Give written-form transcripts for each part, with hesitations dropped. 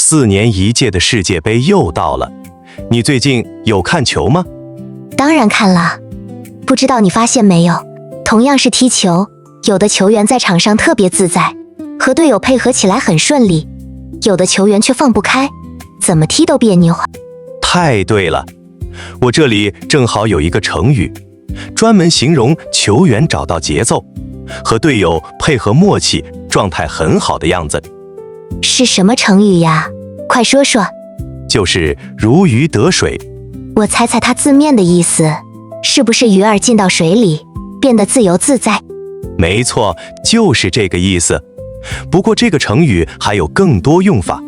4年一届的世界杯又到了，你最近有看球吗？当然看了。不知道你发现没有，同样是踢球，有的球员在场上特别自在，和队友配合起来很顺利，有的球员却放不开，怎么踢都别扭。太对了，我这里正好有一个成语，专门形容球员找到节奏，和队友配合默契，状态很好的样子。是什么成语呀？快说说。就是如鱼得水。我猜猜它字面的意思，是不是鱼儿进到水里，变得自由自在？没错，就是这个意思。不过这个成语还有更多用法，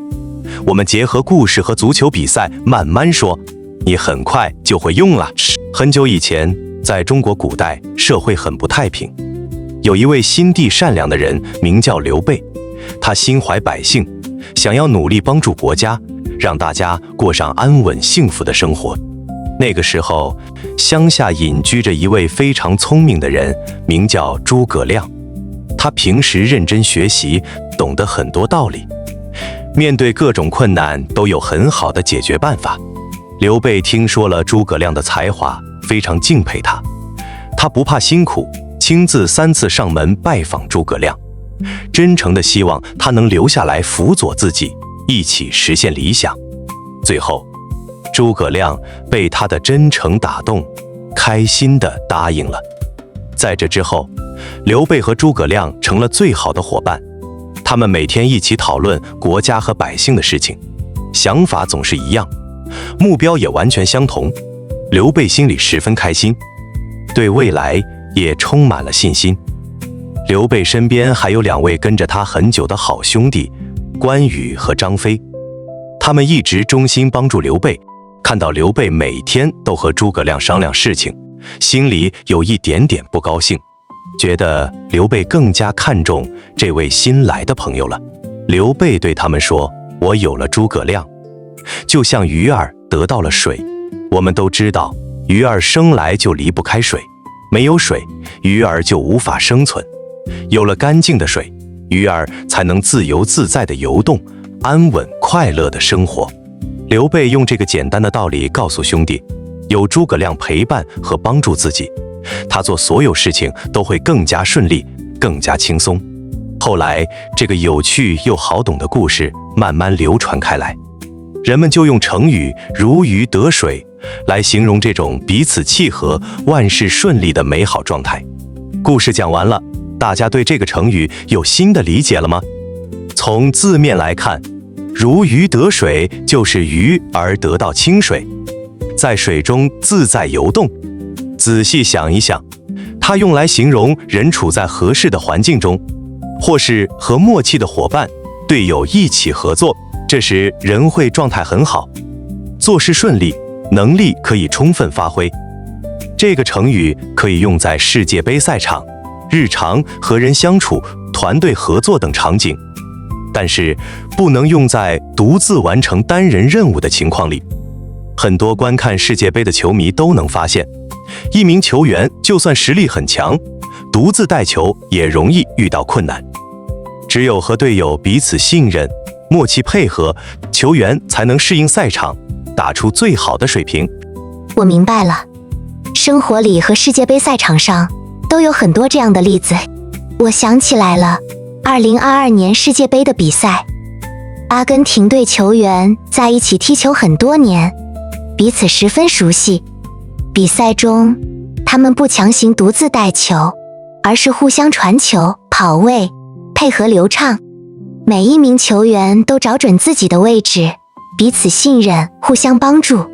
我们结合故事和足球比赛慢慢说，你很快就会用了。很久以前，在中国古代，社会很不太平，有一位心地善良的人，名叫刘备。他心怀百姓，想要努力帮助国家，让大家过上安稳幸福的生活。那个时候，乡下隐居着一位非常聪明的人，名叫诸葛亮。他平时认真学习，懂得很多道理，面对各种困难都有很好的解决办法。刘备听说了诸葛亮的才华，非常敬佩他。他不怕辛苦，亲自3次上门拜访诸葛亮，真诚地希望他能留下来辅佐自己，一起实现理想。最后，诸葛亮被他的真诚打动，开心地答应了。在这之后，刘备和诸葛亮成了最好的伙伴，他们每天一起讨论国家和百姓的事情，想法总是一样，目标也完全相同。刘备心里十分开心，对未来也充满了信心。刘备身边还有2位跟着他很久的好兄弟，关羽和张飞，他们一直忠心帮助刘备。看到刘备每天都和诸葛亮商量事情，心里有一点点不高兴，觉得刘备更加看重这位新来的朋友了。刘备对他们说，我有了诸葛亮，就像鱼儿得到了水。我们都知道，鱼儿生来就离不开水，没有水，鱼儿就无法生存。有了干净的水，鱼儿才能自由自在地游动，安稳快乐地生活。刘备用这个简单的道理告诉兄弟，有诸葛亮陪伴和帮助自己，他做所有事情都会更加顺利，更加轻松。后来，这个有趣又好懂的故事慢慢流传开来，人们就用成语如鱼得水来形容这种彼此契合、万事顺利的美好状态。故事讲完了，大家对这个成语有新的理解了吗？从字面来看，如鱼得水就是鱼儿得到清水，在水中自在游动。仔细想一想，它用来形容人处在合适的环境中，或是和默契的伙伴、队友一起合作，这时人会状态很好，做事顺利，能力可以充分发挥。这个成语可以用在世界杯赛场、日常和人相处、团队合作等场景，但是不能用在独自完成单人任务的情况里。很多观看世界杯的球迷都能发现，一名球员就算实力很强，独自带球也容易遇到困难。只有和队友彼此信任、默契配合，球员才能适应赛场，打出最好的水平。我明白了，生活里和世界杯赛场上都有很多这样的例子。我想起来了，2022年世界杯的比赛，阿根廷队球员在一起踢球很多年，彼此十分熟悉。比赛中，他们不强行独自带球，而是互相传球、跑位，配合流畅。每一名球员都找准自己的位置，彼此信任，互相帮助，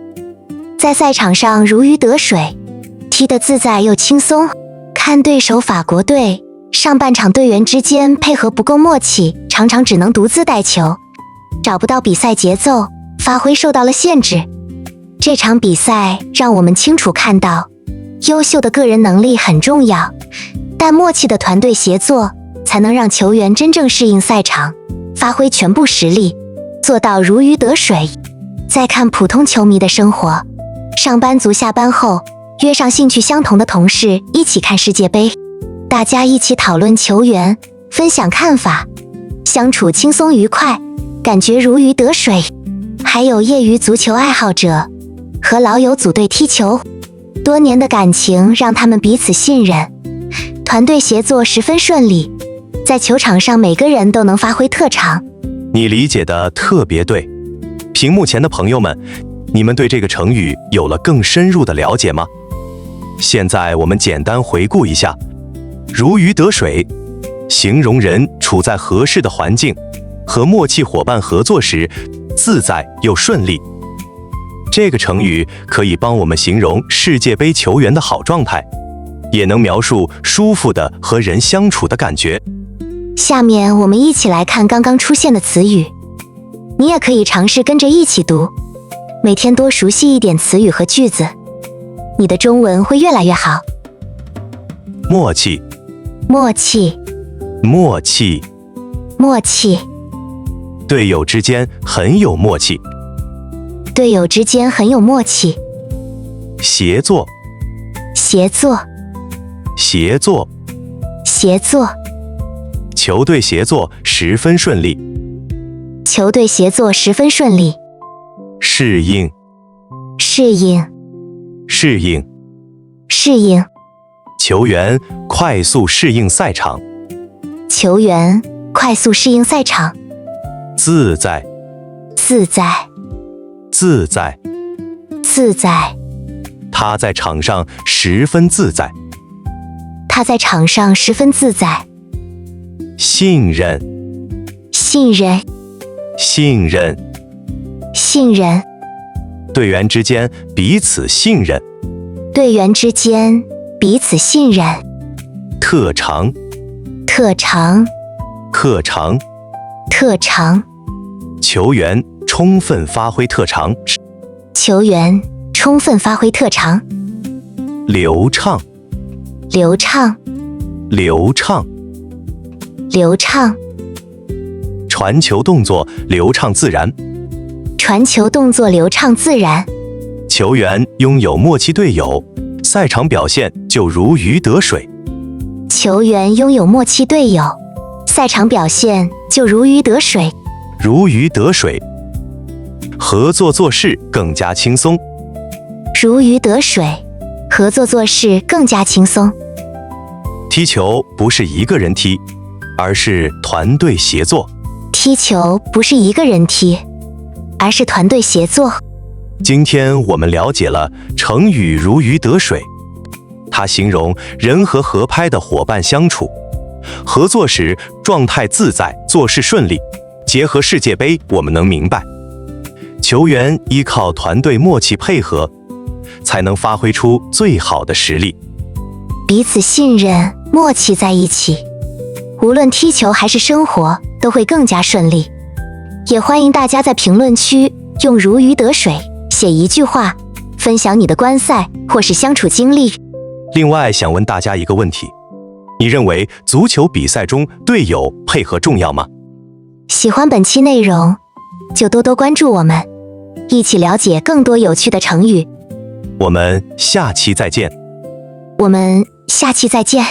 在赛场上如鱼得水，踢得自在又轻松。看对手法国队，上半场队员之间配合不够默契，常常只能独自带球，找不到比赛节奏，发挥受到了限制。这场比赛让我们清楚看到，优秀的个人能力很重要，但默契的团队协作才能让球员真正适应赛场，发挥全部实力，做到如鱼得水。再看普通球迷的生活，上班族下班后约上兴趣相同的同事一起看世界杯，大家一起讨论球员，分享看法，相处轻松愉快，感觉如鱼得水。还有业余足球爱好者和老友组队踢球，多年的感情让他们彼此信任，团队协作十分顺利，在球场上每个人都能发挥特长。你理解的特别对。屏幕前的朋友们，你们对这个成语有了更深入的了解吗？现在我们简单回顾一下，如鱼得水，形容人处在合适的环境，和默契伙伴合作时，自在又顺利。这个成语可以帮我们形容世界杯球员的好状态，也能描述舒服的和人相处的感觉。下面我们一起来看刚刚出现的词语，你也可以尝试跟着一起读，每天多熟悉一点词语和句子，你的中文会越来越好。默契，默契，默契，默契，队友之间很有默契。队友之间很有默契。协作，协作，协作，协作，球队协作十分顺利。球队协作十分顺利。适应，适应，适应，适应，球员快速适应赛场。球员快速适应赛场。自在，自在，自在，自在，他在场上十分自在。他在场上十分自在。信任，信任，信任，信任，队员之间彼此信任。队员之间彼此信任。特长，特长，特长，特长，球员充分发挥特长。球员充分发挥特长。流畅，流畅，流畅，流畅，传球动作流畅自然。传球动作流畅自然。球员拥有默契队友，赛场表现就如鱼得水。球员拥有默契队友，赛场表现就如鱼得水。如鱼得水，合作做事更加轻松。如鱼得水，合作做事更加轻松。踢球不是一个人踢，而是团队协作。踢球不是一个人踢，而是团队协作。今天我们了解了成语如鱼得水，它形容人和合拍的伙伴相处，合作时状态自在，做事顺利。结合世界杯，我们能明白，球员依靠团队默契配合，才能发挥出最好的实力。彼此信任，默契在一起，无论踢球还是生活，都会更加顺利。也欢迎大家在评论区用如鱼得水写一句话，分享你的观赛或是相处经历。另外，想问大家一个问题，你认为足球比赛中队友配合重要吗？喜欢本期内容，就多多关注我们，一起了解更多有趣的成语。我们下期再见。我们下期再见。